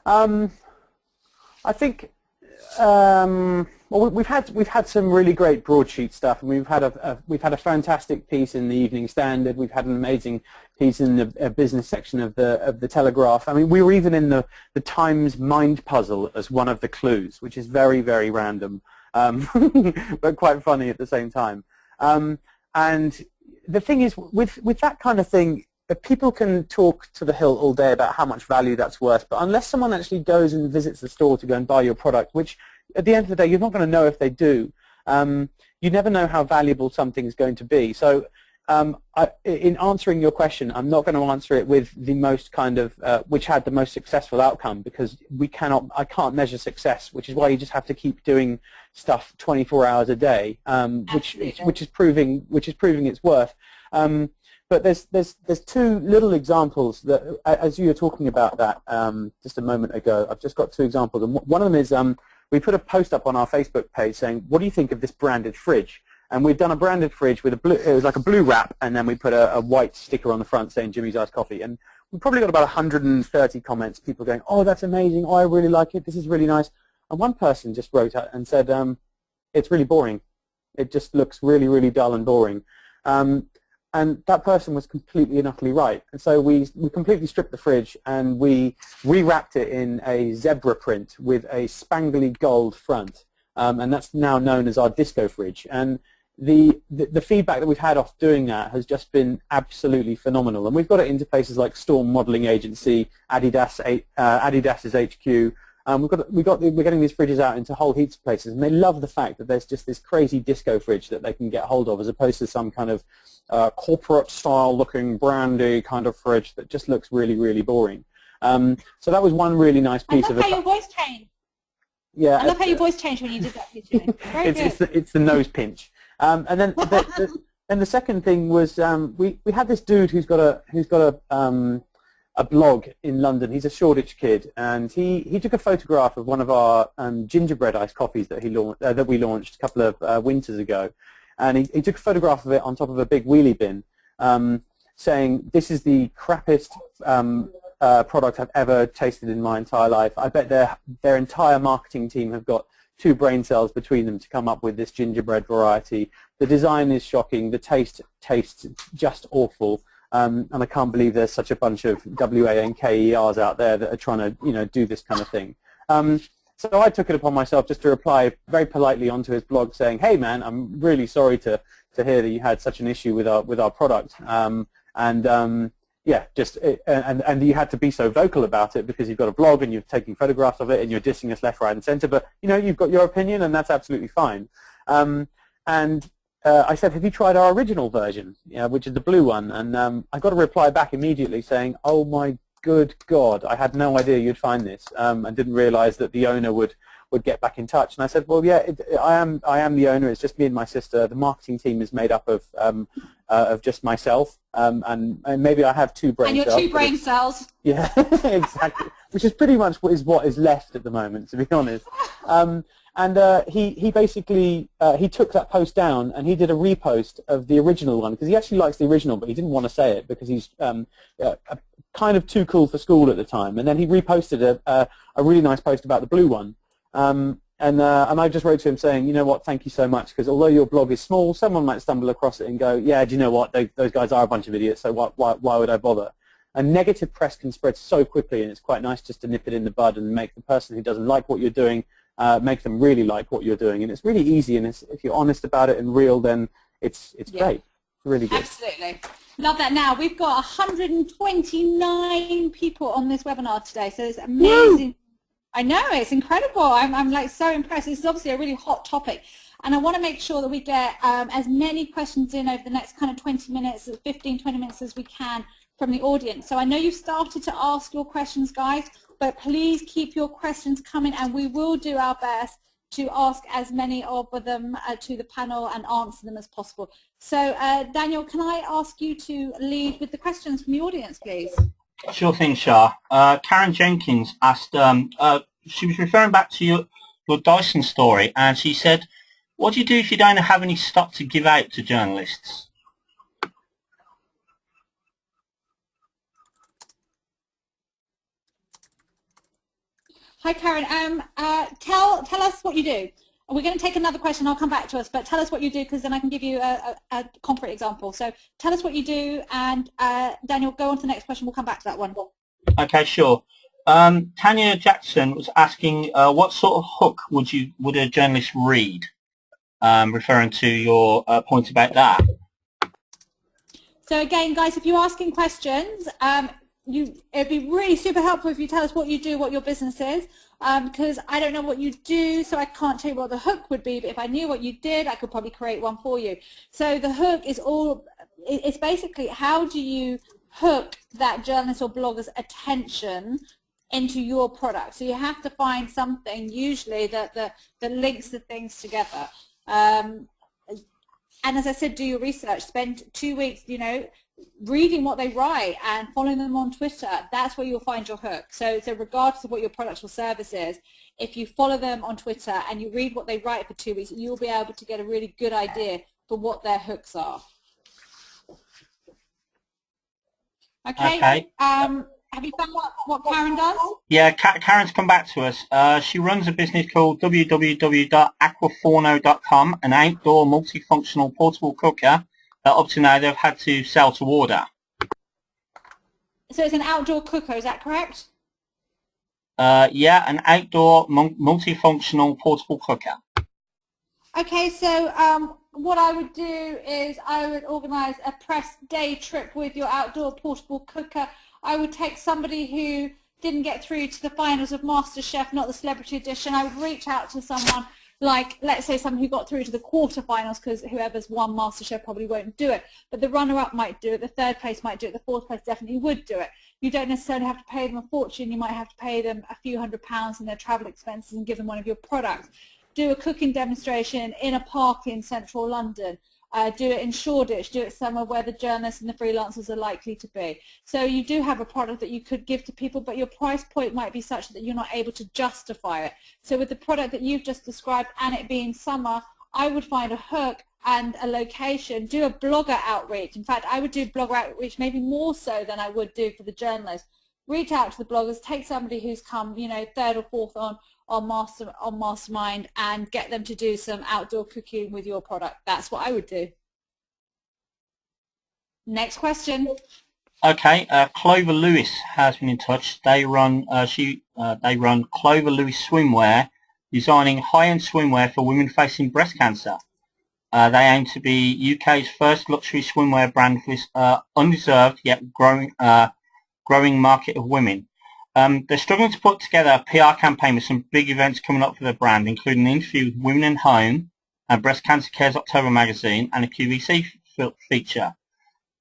I think well, we've had some really great broadsheet stuff, and we've had a fantastic piece in the Evening Standard. We've had an amazing piece in the business section of the Telegraph. I mean, we were even in the Times Mind Puzzle as one of the clues, which is very, very random, but quite funny at the same time. And the thing is, with that kind of thing, people can talk to the hilt all day about how much value that's worth, but unless someone actually goes and visits the store to go and buy your product, which at the end of the day you're not going to know if they do, you never know how valuable something is going to be. So in answering your question, I'm not going to answer it with the most kind of which had the most successful outcome, because I can't measure success, which is why you just have to keep doing stuff 24 hours a day, which is proving its worth. But there's two little examples that, as you were talking about that just a moment ago, I've just got two examples. And one of them is we put a post up on our Facebook page saying, "What do you think of this branded fridge?" And we've done a branded fridge with it was like a blue wrap, and then we put a white sticker on the front saying Jimmy's Iced Coffee. And we probably got about 130 comments, people going, "Oh, that's amazing. Oh, I really like it. This is really nice." And one person just wrote out and said, "It's really boring. It just looks really, really dull and boring." And that person was completely and utterly right. And so we completely stripped the fridge, and we rewrapped it in a zebra print with a spangly gold front. And that's now known as our disco fridge. And the feedback that we've had off doing that has just been absolutely phenomenal. And we've got it into places like Storm Modeling Agency, Adidas's HQ. We're getting these fridges out into whole heaps of places, and they love the fact that there's just this crazy disco fridge that they can get hold of, as opposed to some kind of corporate style looking brandy kind of fridge that just looks really, really boring. So that was one really nice piece of it. I love how your voice changed. Yeah, I love how your voice changed when you did that picture. Very good. It's the nose pinch. And then the second thing was we had this dude who's got a blog in London. He's a Shoreditch kid, and he took a photograph of one of our gingerbread iced coffees that we launched a couple of winters ago. and he took a photograph of it on top of a big wheelie bin, saying, "This is the crappiest product I've ever tasted in my entire life. I bet their entire marketing team have got 2 brain cells between them to come up with this gingerbread variety. The design is shocking. The taste tastes just awful. And I can't believe there's such a bunch of WANKERs out there that are trying to, do this kind of thing." So I took it upon myself just to reply very politely onto his blog saying, "Hey man, I'm really sorry to hear that you had such an issue with our product. Yeah, and you had to be so vocal about it because you've got a blog and you're taking photographs of it and you're dissing us left, right, and center. But you've got your opinion and that's absolutely fine." I said, "Have you tried our original version, which is the blue one?" And I got a reply back immediately saying, "Oh my good God, I had no idea you'd find this, and didn't realize that the owner would get back in touch." And I said, "Well, yeah, I am the owner. It's just me and my sister. The marketing team is made up of just myself, and maybe I have 2 brain cells." And your 2 brain cells. Yeah, exactly. Which is pretty much what is left at the moment, to be honest. He basically he took that post down and he did a repost of the original one because he actually likes the original, but he didn't want to say it because he's kind of too cool for school at the time. And then he reposted a really nice post about the blue one. And I just wrote to him saying, "You know what, thank you so much, because although your blog is small, someone might stumble across it and go, yeah, do you know what, those guys are a bunch of idiots, so why would I bother?" And negative press can spread so quickly, and it's quite nice just to nip it in the bud and make the person who doesn't like what you're doing, make them really like what you're doing. And it's really easy, and if you're honest about it and real, then it's great. It's really good. Absolutely. Love that. Now, we've got 129 people on this webinar today, so it's amazing. Woo! I know, it's incredible. I'm like so impressed. This is obviously a really hot topic, and I want to make sure that we get as many questions in over the next kind of 20 minutes, 15, 20 minutes as we can from the audience. So I know you've started to ask your questions, guys, but please keep your questions coming, and we will do our best to ask as many of them to the panel and answer them as possible. So Daniel, can I ask you to lead with the questions from the audience, please? Sure thing, Shaa. Karen Jenkins asked, she was referring back to your Dyson story, and she said, "What do you do if you don't have any stock to give out to journalists?" Hi, Karen. Tell us what you do. We're going to take another question. I'll come back to us, but tell us what you do, because then I can give you a concrete example. So tell us what you do, and Daniel, go on to the next question. We'll come back to that one. Okay, sure. Tanya Jackson was asking, what sort of hook would a journalist read, referring to your point about that? So again, guys, if you're asking questions, it'd be really super helpful if you tell us what you do, what your business is, because I don't know what you do, so I can't tell you what the hook would be, but if I knew what you did, I could probably create one for you. So the hook is it's basically, how do you hook that journalist or blogger's attention into your product? So you have to find something, usually, that links the things together. And as I said, do your research. Spend 2 weeks, reading what they write and following them on Twitter. That's where you'll find your hook. So regardless of what your product or service is, if you follow them on Twitter and you read what they write for 2 weeks, you'll be able to get a really good idea for what their hooks are. Okay. Have you found what Karen does? Yeah, Karen's come back to us. She runs a business called www.aquaforno.com, an outdoor multifunctional portable cooker that up to now they've had to sell to order. So it's an outdoor cooker, is that correct? Yeah, an outdoor multifunctional portable cooker. Okay, so what I would do is I would organise a press day trip with your outdoor portable cooker. I would take somebody who didn't get through to the finals of MasterChef, not the celebrity edition. I would reach out to someone like, let's say, someone who got through to the quarterfinals, because whoever's won MasterChef probably won't do it. But the runner-up might do it, the third place might do it, the fourth place definitely would do it. You don't necessarily have to pay them a fortune. You might have to pay them a few £100s in their travel expenses and give them one of your products. Do a cooking demonstration in a park in central London. Do it in Shoreditch, do it somewhere where the journalists and the freelancers are likely to be. So you do have a product that you could give to people, but your price point might be such that you're not able to justify it. So with the product that you've just described and it being summer, I would find a hook and a location, do a blogger outreach. In fact, I would do blogger outreach maybe more so than I would do for the journalists. Reach out to the bloggers, take somebody who's come, you know, third or fourth on Mastermind, and get them to do some outdoor cooking with your product. That's what I would do. Next question. Okay, Clover Lewis has been in touch. They run they run Clover Lewis Swimwear, designing high-end swimwear for women facing breast cancer. They aim to be UK's first luxury swimwear brand for this undeserved yet growing market of women. They're struggling to put together a PR campaign with some big events coming up for the brand, including an interview with Women in Home, Breast Cancer Care's October magazine, and a QVC feature.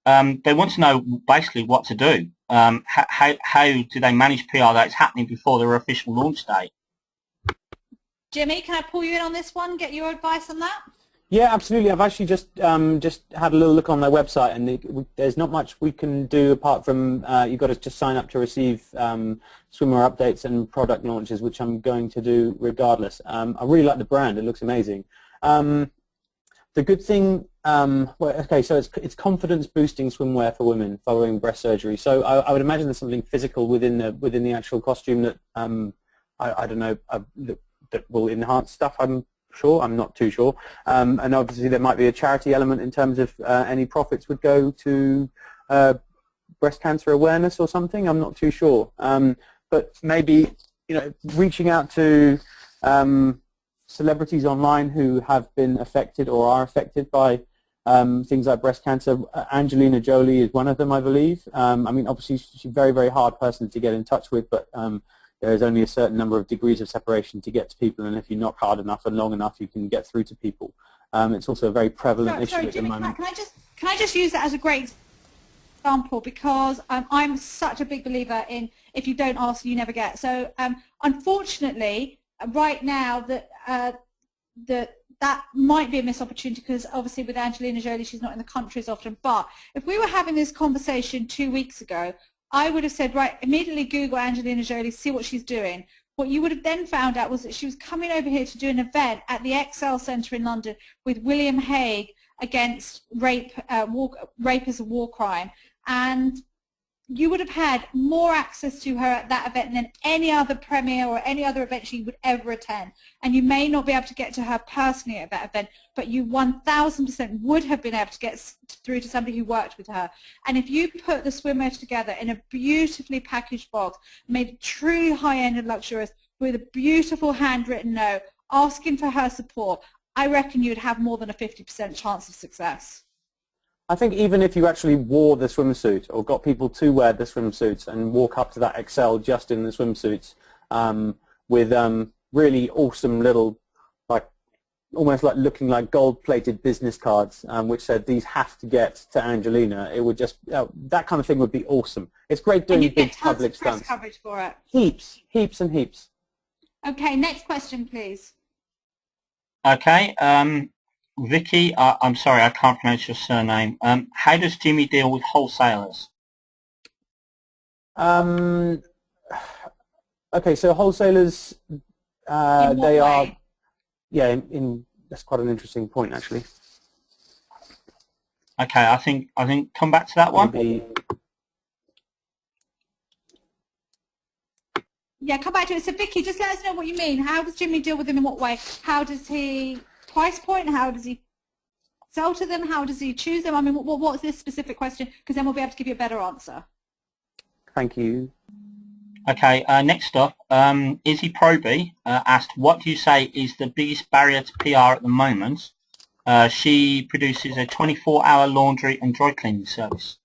They want to know basically what to do. How do they manage PR that's happening before their official launch date? Jimmy, can I pull you in on this one? Get your advice on that? Yeah, absolutely. I've actually just had a little look on their website, and there's not much we can do apart from you've got to just sign up to receive swimwear updates and product launches, which I'm going to do regardless. I really like the brand; it looks amazing. The good thing, well, okay, so it's confidence boosting swimwear for women following breast surgery. So I would imagine there's something physical within the actual costume that I don't know that will enhance stuff. I'm not too sure, and obviously there might be a charity element in terms of any profits would go to breast cancer awareness or something. I'm not too sure, but maybe, you know, reaching out to celebrities online who have been affected or are affected by things like breast cancer. Angelina Jolie is one of them, I believe. I mean, obviously she's a very, very hard person to get in touch with, but there is only a certain number of degrees of separation to get to people, and if you knock hard enough and long enough, you can get through to people. It's also a very prevalent issue at the moment. Can I just use that as a great example, because I'm such a big believer in if you don't ask, you never get. So unfortunately, right now that might be a missed opportunity, because obviously with Angelina Jolie, she's not in the country as often. But if we were having this conversation 2 weeks ago, I would have said, right, immediately Google Angelina Jolie, see what she's doing. What you would have then found out was that she was coming over here to do an event at the Excel Centre in London with William Hague against rape as a war crime. And you would have had more access to her at that event than any other premiere or any other event she would ever attend. And you may not be able to get to her personally at that event, but you 1000% would have been able to get through to somebody who worked with her. And if you put the swimwear together in a beautifully packaged box, made truly high-end and luxurious, with a beautiful handwritten note, asking for her support, I reckon you'd have more than a 50% chance of success. I think even if you actually wore the swimsuit or got people to wear the swimsuits and walk up to that Excel just in the swimsuits with really awesome little, like, almost like looking like gold-plated business cards which said these have to get to Angelina, it would just, that kind of thing would be awesome. It's great doing big public stunts. Press coverage for it. Heaps, heaps and heaps. Okay, next question, please. Okay. Vicky, I'm sorry, I can't pronounce your surname. How does Jimmy deal with wholesalers? Okay, so wholesalers, they are, yeah, that's quite an interesting point, actually. Okay, I think come back to that one. Yeah, come back to it. So Vicky, just let us know what you mean. How does Jimmy deal with them? In what way? How does he price point? How does he sell to them? How does he choose them? I mean, what's this specific question? Because then we'll be able to give you a better answer. Thank you. Okay, next up, Izzy Proby asked, what do you say is the biggest barrier to PR at the moment? She produces a 24-hour laundry and dry cleaning service.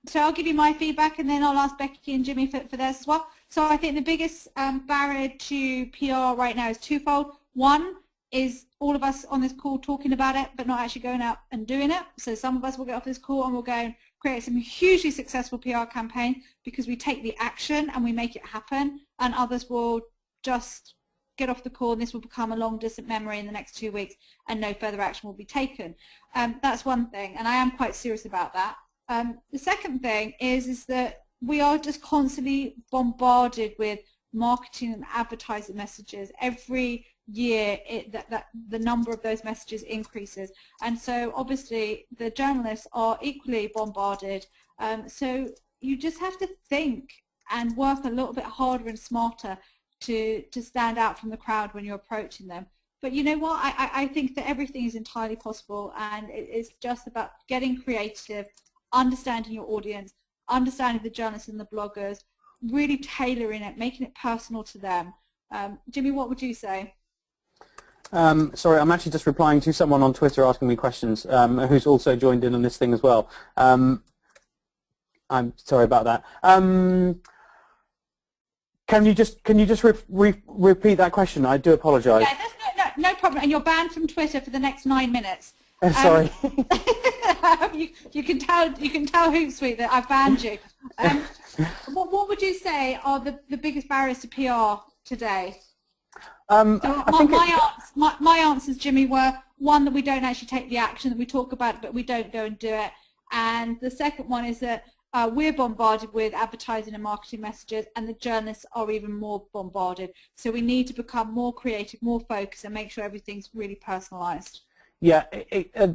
So I'll give you my feedback, and then I'll ask Becky and Jimmy for theirs as well. So I think the biggest barrier to PR right now is twofold. One is all of us on this call talking about it, but not actually going out and doing it. So some of us will get off this call and we'll go and create some hugely successful PR campaign because we take the action and we make it happen, and others will just get off the call and this will become a long distant memory in the next 2 weeks and no further action will be taken. That's one thing, and I am quite serious about that. The second thing is that we are just constantly bombarded with marketing and advertising messages every year that the number of those messages increases, and so obviously the journalists are equally bombarded. So you just have to think and work a little bit harder and smarter to stand out from the crowd when you're approaching them. But you know what, I think that everything is entirely possible, and it's just about getting creative, understanding your audience, understanding the journalists and the bloggers, really tailoring it, making it personal to them. Jimmy, what would you say? Sorry, I'm actually just replying to someone on Twitter asking me questions, who's also joined in on this thing as well. I'm sorry about that. Can you just repeat that question? I do apologise. Yeah, no problem. And you're banned from Twitter for the next 9 minutes. Sorry. you can tell Hootsuite that I've banned you. What would you say are the biggest barriers to PR today? My answers, Jimmy, were one, that we don't actually take the action, that we talk about it but we don't go and do it, and the second one is that we're bombarded with advertising and marketing messages, and the journalists are even more bombarded. So we need to become more creative, more focused, and make sure everything's really personalised. Yeah,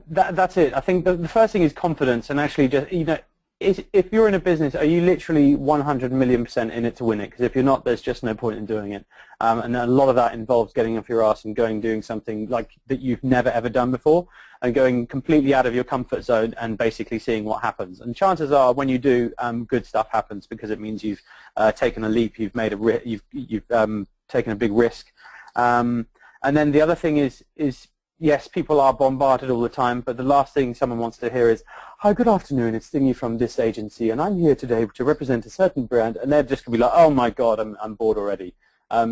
that's it. I think the first thing is confidence, and actually just, you know, if you're in a business, are you literally 100,000,000% in it to win it? Because if you're not, there's just no point in doing it. And a lot of that involves getting off your ass and doing something like that you've never ever done before, and going completely out of your comfort zone and basically seeing what happens. And chances are, when you do, good stuff happens, because it means you've taken a leap, you've made you've taken a big risk. And then the other thing is yes, people are bombarded all the time, but the last thing someone wants to hear is, "Hi, good afternoon, it's Thingy from this agency, and I'm here today to represent a certain brand," and they're just going to be like, "Oh my God, I'm bored already."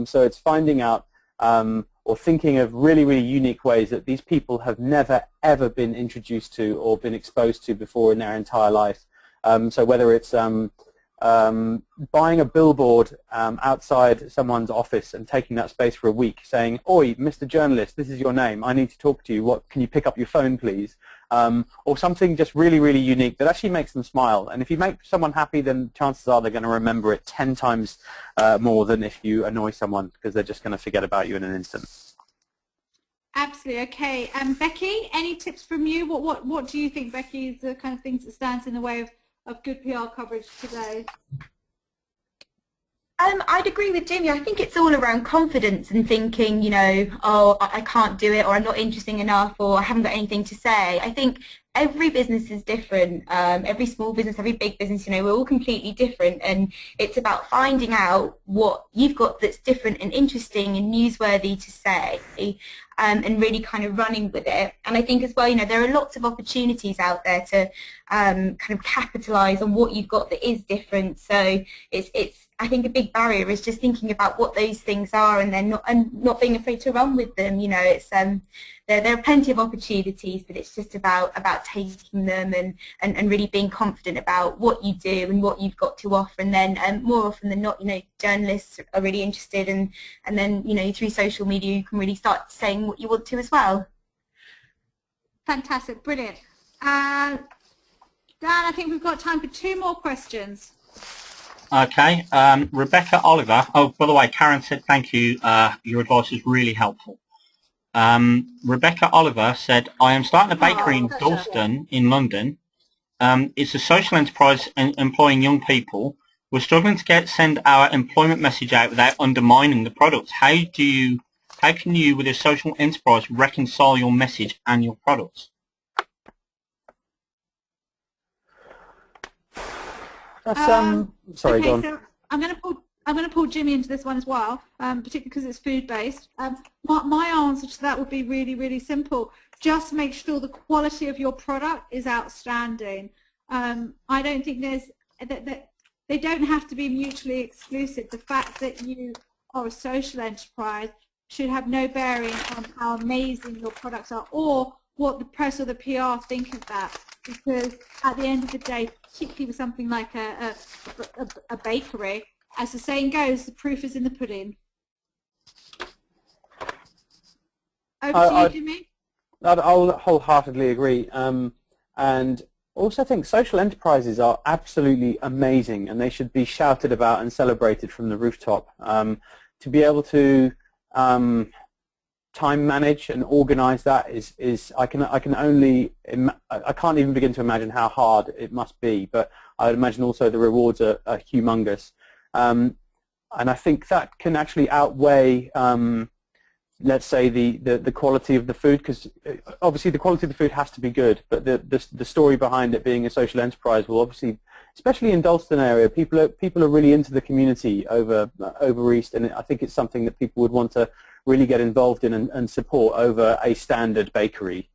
So it's finding out or thinking of really, really unique ways that these people have never, ever been introduced to or been exposed to before in their entire life. So whether it's buying a billboard outside someone's office and taking that space for a week, saying, "Oi, Mr. Journalist, this is your name. I need to talk to you. What can you pick up your phone, please?" Or something just really, really unique that actually makes them smile. And if you make someone happy, then chances are they're going to remember it 10 times more than if you annoy someone, because they're just going to forget about you in an instant. Absolutely. Okay. Becky, any tips from you? What do you think, Becky, is the kind of things that stands in the way of good PR coverage today? I'd agree with Jimmy. I think it's all around confidence and thinking, you know, oh, I can't do it, or I'm not interesting enough, or I haven't got anything to say. I think every business is different. Every small business, every big business, you know, we're all completely different, and it's about finding out what you've got that's different and interesting and newsworthy to say, and really kind of running with it. And I think as well, you know, there are lots of opportunities out there to kind of capitalise on what you've got that is different. So it's I think a big barrier is just thinking about what those things are, and then not being afraid to run with them. You know, it's there are plenty of opportunities, but it's just about taking them and really being confident about what you do and what you've got to offer. And then more often than not, you know, journalists are really interested, and then, you know, through social media you can really start saying what you want to as well. Fantastic, brilliant. Dan, I think we've got time for 2 more questions. Okay, Rebecca Oliver. Oh, by the way, Karen said thank you. Your advice is really helpful. Rebecca Oliver said, "I am starting a bakery in Dalston in London. It's a social enterprise employing young people. We're struggling to send our employment message out without undermining the products. How can you, with a social enterprise, reconcile your message and your products?" That's, sorry, okay, go on. so I'm going to pull Jimmy into this one as well, particularly because it's food-based. My answer to that would be really, really simple. Just make sure the quality of your product is outstanding. I don't think that they don't have to be mutually exclusive. The fact that you are a social enterprise should have no bearing on how amazing your products are, or what the press or the PR think of that. Because at the end of the day, particularly with something like a bakery, as the saying goes, the proof is in the pudding. Over to you, Jimmy. I'll wholeheartedly agree. And also think social enterprises are absolutely amazing, and they should be shouted about and celebrated from the rooftop. To be able to time manage and organize that is I can't even begin to imagine how hard it must be, but I would imagine also the rewards are humongous, and I think that can actually outweigh let's say the quality of the food, because obviously the quality of the food has to be good, but the story behind it being a social enterprise will obviously, especially in Dalston area, people are really into the community over East, and I think it's something that people would want to really get involved in and support over a standard bakery.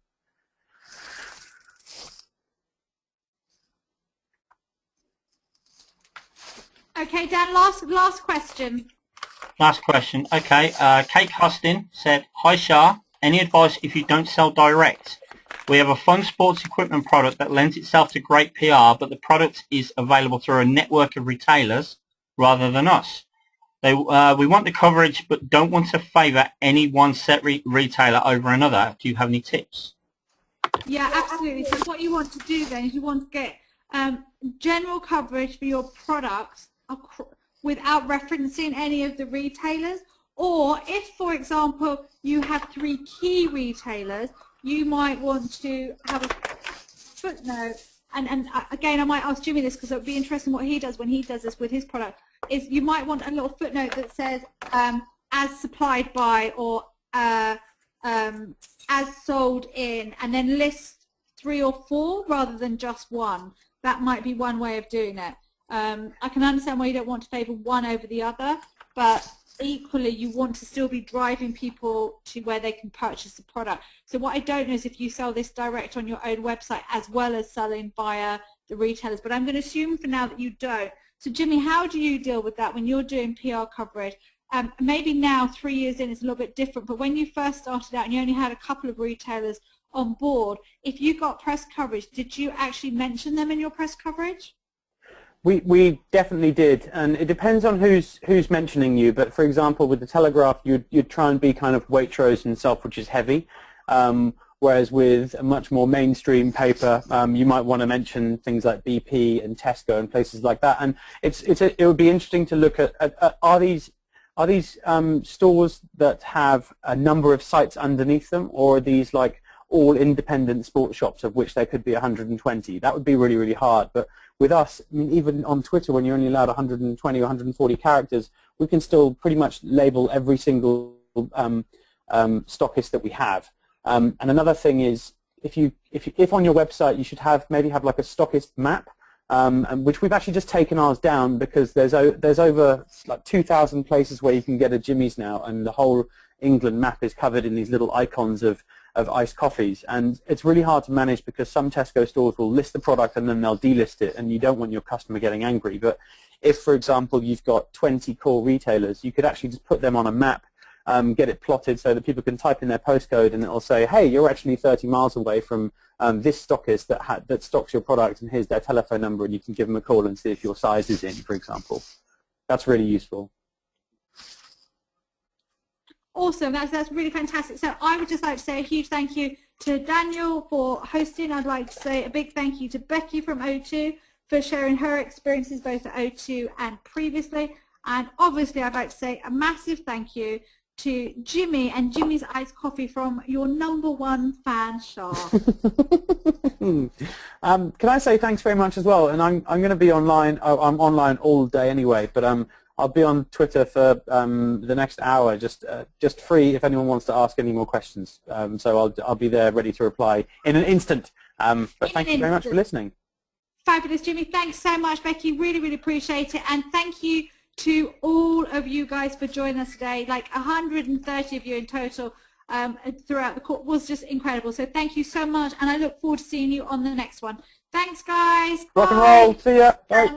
Okay, Dan, last question. Last question. Okay, Kate Hustin said, "Hi Shaa, any advice if you don't sell direct? We have a fun sports equipment product that lends itself to great PR, but the product is available through a network of retailers rather than us. We want the coverage but don't want to favour any one set retailer over another. Do you have any tips?" Yeah, absolutely. So what you want to do then is you want to get general coverage for your products without referencing any of the retailers, or if, for example, you have 3 key retailers, you might want to have a footnote, and again I might ask Jimmy this because it would be interesting what he does when he does this with his product, is you might want a little footnote that says as supplied by, or as sold in, and then list 3 or 4 rather than just 1. That might be one way of doing it. I can understand why you don't want to favour one over the other, but equally you want to still be driving people to where they can purchase the product. So what I don't know is if you sell this direct on your own website as well as selling via the retailers, but I'm going to assume for now that you don't. So Jimmy, how do you deal with that when you're doing PR coverage? Maybe now 3 years in it's a little bit different, but when you first started out and you only had a couple of retailers on board, if you got press coverage, did you actually mention them in your press coverage? We definitely did, and it depends on who's mentioning you. But for example, with the Telegraph, you'd try and be kind of Waitrose and Selfridges heavy, whereas with a much more mainstream paper, you might want to mention things like BP and Tesco and places like that. And it would be interesting to look at are these stores that have a number of sites underneath them, or are these like all independent sports shops of which there could be 120? That would be really, really hard. But with us, I mean, even on Twitter, when you're only allowed 120 or 140 characters, we can still pretty much label every single stockist that we have. And another thing is, if on your website you should maybe have like a stockist map, and which we've actually just taken ours down because there's over like 2,000 places where you can get a Jimmy's now, and the whole England map is covered in these little icons of iced coffees, and it's really hard to manage because some Tesco stores will list the product and then they'll delist it, and you don't want your customer getting angry. But if, for example, you've got 20 core retailers, you could actually just put them on a map, get it plotted so that people can type in their postcode and it'll say, hey, you're actually 30 miles away from this stockist that stocks your product, and here's their telephone number, and you can give them a call and see if your size is in, for example. That's really useful. Awesome, that's really fantastic. So I would just like to say a huge thank you to Daniel for hosting. I'd like to say a big thank you to Becky from O2 for sharing her experiences both at O2 and previously. And obviously I'd like to say a massive thank you to Jimmy and Jimmy's Iced Coffee from your #1 fan, Shaa. Can I say thanks very much as well? And I'm going to be online. I'm online all day anyway, but I'll be on Twitter for the next hour, just free if anyone wants to ask any more questions. So I'll be there ready to reply in an instant. But thank you very much for listening. Fabulous, Jimmy. Thanks so much, Becky. Really, really appreciate it. And thank you to all of you guys for joining us today. Like 130 of you in total throughout the course was just incredible. So thank you so much, and I look forward to seeing you on the next one. Thanks, guys. Rock and roll. See ya. Bye.